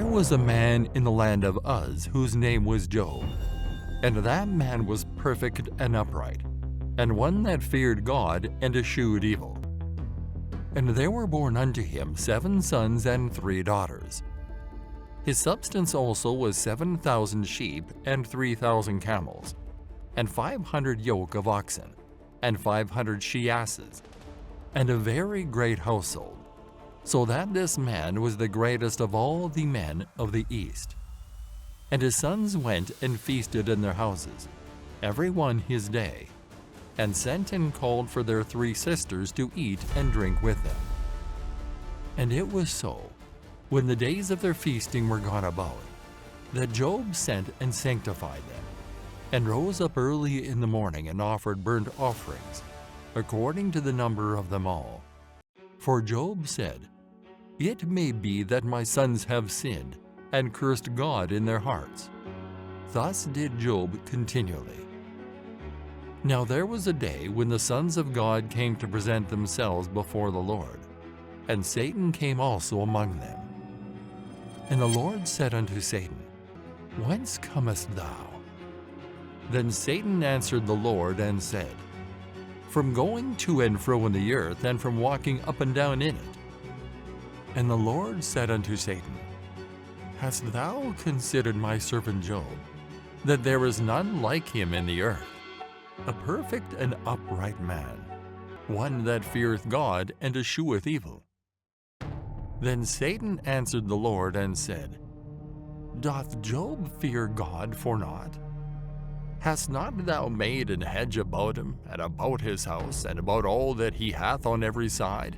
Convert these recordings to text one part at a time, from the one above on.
was a man in the land of Uz whose name was Job, and that man was perfect and upright, and one that feared God and eschewed evil. And there were born unto him 7 sons and 3 daughters. His substance also was 7,000 sheep and 3,000 camels, and 500 yoke of oxen, and 500 she-asses, and a very great household, so that this man was the greatest of all the men of the east. And his sons went and feasted in their houses, every one his day, and sent and called for their 3 sisters to eat and drink with them. And it was so, when the days of their feasting were gone about, that Job sent and sanctified them, and rose up early in the morning and offered burnt offerings, according to the number of them all. For Job said, "It may be that my sons have sinned, and cursed God in their hearts." Thus did Job continually. Now there was a day when the sons of God came to present themselves before the Lord, and Satan came also among them. And the Lord said unto Satan, "Whence comest thou?" Then Satan answered the Lord and said, "From going to and fro in the earth, and from walking up and down in it." And the Lord said unto Satan, "Hast thou considered my servant Job, that there is none like him in the earth, a perfect and upright man, one that feareth God and escheweth evil?" Then Satan answered the Lord and said, "Doth Job fear God for naught? Hast not thou made an hedge about him, and about his house, and about all that he hath on every side?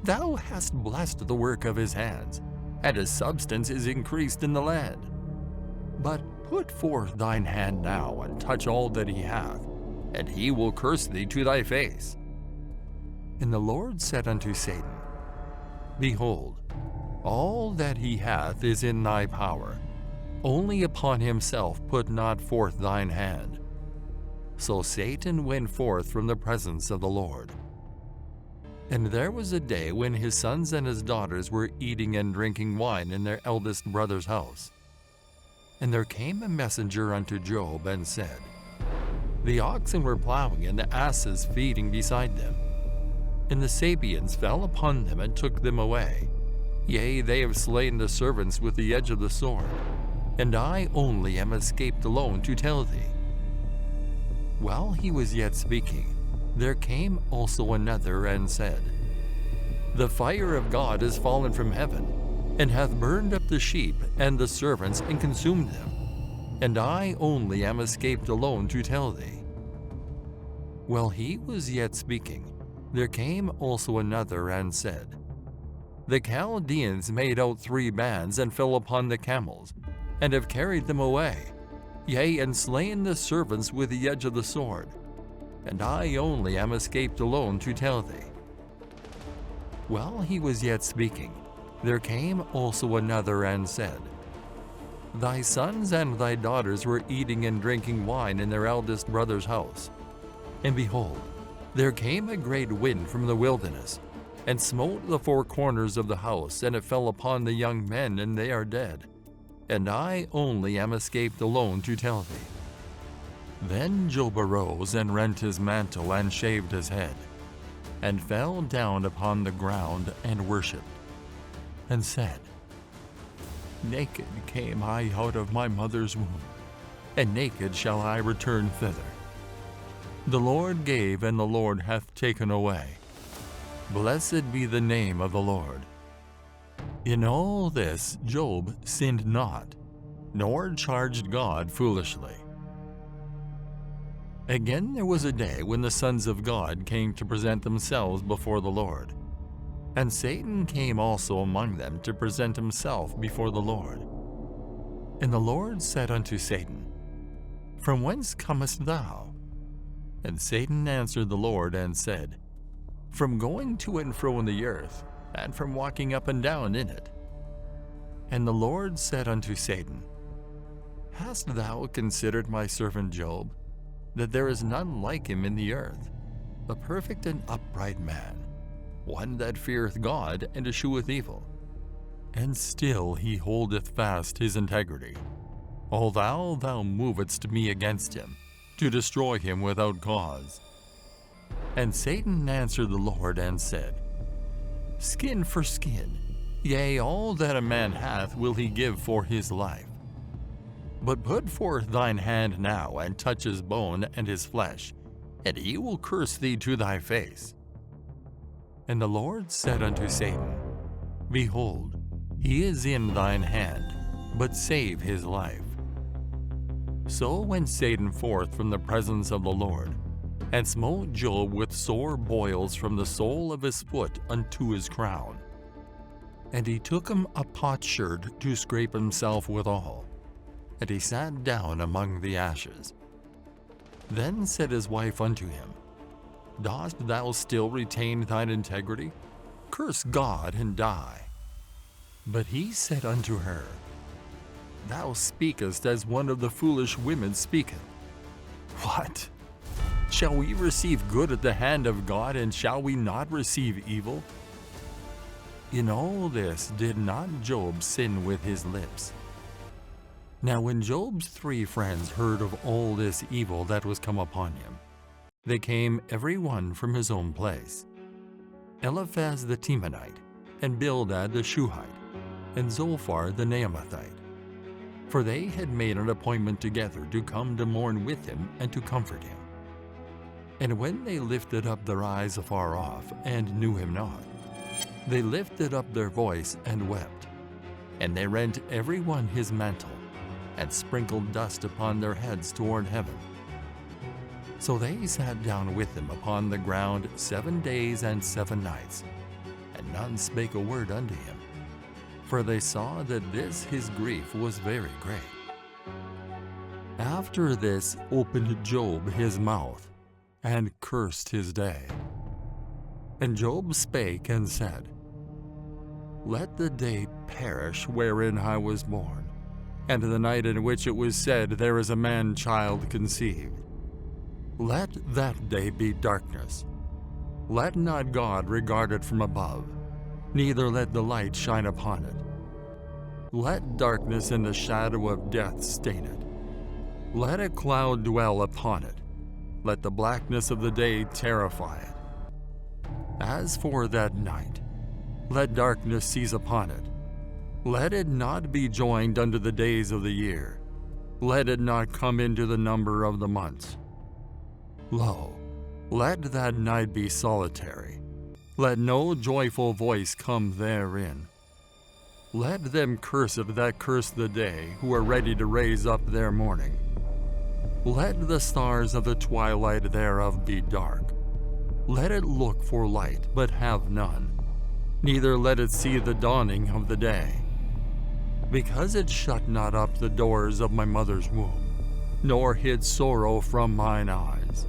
Thou hast blessed the work of his hands, and his substance is increased in the land. But put forth thine hand now, and touch all that he hath, and he will curse thee to thy face." And the Lord said unto Satan, "Behold, all that he hath is in thy power, only upon himself put not forth thine hand." So Satan went forth from the presence of the Lord. And there was a day when his sons and his daughters were eating and drinking wine in their eldest brother's house. And there came a messenger unto Job and said, "The oxen were plowing and the asses feeding beside them, and the Sabeans fell upon them and took them away. Yea, they have slain the servants with the edge of the sword, and I only am escaped alone to tell thee." While he was yet speaking, there came also another and said, "The fire of God is fallen from heaven, and hath burned up the sheep and the servants and consumed them, and I only am escaped alone to tell thee." While he was yet speaking, there came also another and said, "The Chaldeans made out 3 bands and fell upon the camels, and have carried them away, yea, and slain the servants with the edge of the sword, and I only am escaped alone to tell thee." While he was yet speaking, there came also another and said, "Thy sons and thy daughters were eating and drinking wine in their eldest brother's house. And behold, there came a great wind from the wilderness, and smote the 4 corners of the house, and it fell upon the young men, and they are dead. And I only am escaped alone to tell thee." Then Job arose and rent his mantle and shaved his head, and fell down upon the ground and worshipped, and said, "Naked came I out of my mother's womb, and naked shall I return thither. The Lord gave, and the Lord hath taken away. Blessed be the name of the Lord." In all this Job sinned not, nor charged God foolishly. Again there was a day when the sons of God came to present themselves before the Lord. And Satan came also among them to present himself before the Lord. And the Lord said unto Satan, "From whence comest thou?" And Satan answered the Lord and said, "From going to and fro in the earth, and from walking up and down in it." And the Lord said unto Satan, "Hast thou considered my servant Job, that there is none like him in the earth, a perfect and upright man, one that feareth God and escheweth evil?" and still he holdeth fast his integrity. Although thou movedst me against him, to destroy him without cause. And Satan answered the Lord and said, Skin for skin, yea, all that a man hath will he give for his life. But put forth thine hand now, and touch his bone and his flesh, and he will curse thee to thy face. And the Lord said unto Satan, Behold, he is in thine hand, but save his life. So went Satan forth from the presence of the Lord, and smote Job with sore boils from the sole of his foot unto his crown. And he took him a potsherd to scrape himself withal, and he sat down among the ashes. Then said his wife unto him, Dost thou still retain thine integrity? Curse God and die. But he said unto her, Thou speakest as one of the foolish women speaketh. What? Shall we receive good at the hand of God, and shall we not receive evil? In all this did not Job sin with his lips. Now when Job's 3 friends heard of all this evil that was come upon him, they came every one from his own place. Eliphaz the Temanite, and Bildad the Shuhite, and Zophar the Naamathite. For they had made an appointment together to come to mourn with him and to comfort him. And when they lifted up their eyes afar off, and knew him not, they lifted up their voice and wept. And they rent every one his mantle, and sprinkled dust upon their heads toward heaven. So they sat down with him upon the ground 7 days and 7 nights, and none spake a word unto him. For they saw that this his grief was very great. After this opened Job his mouth, and cursed his day. And Job spake and said, Let the day perish wherein I was born, and the night in which it was said, There is a man-child conceived. Let that day be darkness. Let not God regard it from above, neither let the light shine upon it. Let darkness and the shadow of death stain it. Let a cloud dwell upon it. Let the blackness of the day terrify it. As for that night, let darkness seize upon it. Let it not be joined unto the days of the year. Let it not come into the number of the months. Lo, let that night be solitary. Let no joyful voice come therein. Let them curse it that curse the day, who are ready to raise up their mourning. Let the stars of the twilight thereof be dark. Let it look for light, but have none. Neither let it see the dawning of the day. Because it shut not up the doors of my mother's womb, nor hid sorrow from mine eyes.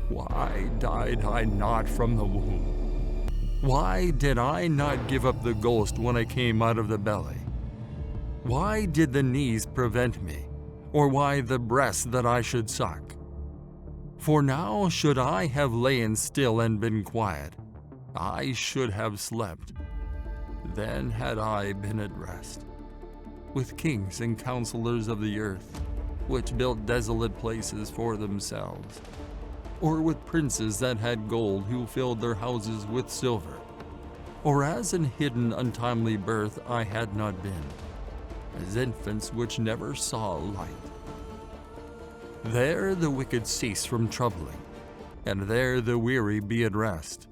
Why died I not from the womb? Why did I not give up the ghost when I came out of the belly? Why did the knees prevent me, or why the breast that I should suck? For now should I have lain still and been quiet, I should have slept. Then had I been at rest, with kings and counselors of the earth, which built desolate places for themselves, or with princes that had gold, who filled their houses with silver, or as in hidden untimely birth I had not been, as infants which never saw light. There the wicked cease from troubling, and there the weary be at rest.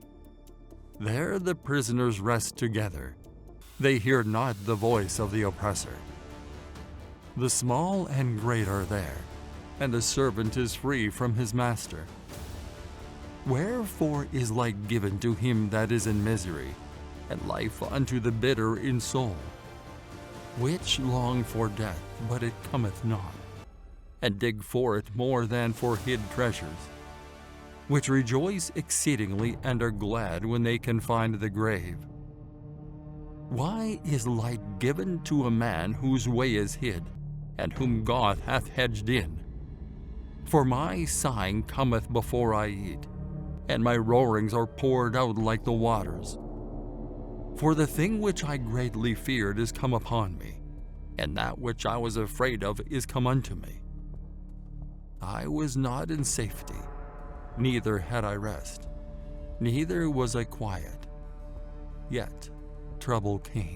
There the prisoners rest together, they hear not the voice of the oppressor. The small and great are there, and the servant is free from his master. Wherefore is light given to him that is in misery, and life unto the bitter in soul, which long for death, but it cometh not, and dig for it more than for hid treasures, which rejoice exceedingly and are glad when they can find the grave. Why is light given to a man whose way is hid, and whom God hath hedged in? For my sighing cometh before I eat, and my roarings are poured out like the waters. For the thing which I greatly feared is come upon me, and that which I was afraid of is come unto me. I was not in safety, neither had I rest, neither was I quiet. Yet trouble came.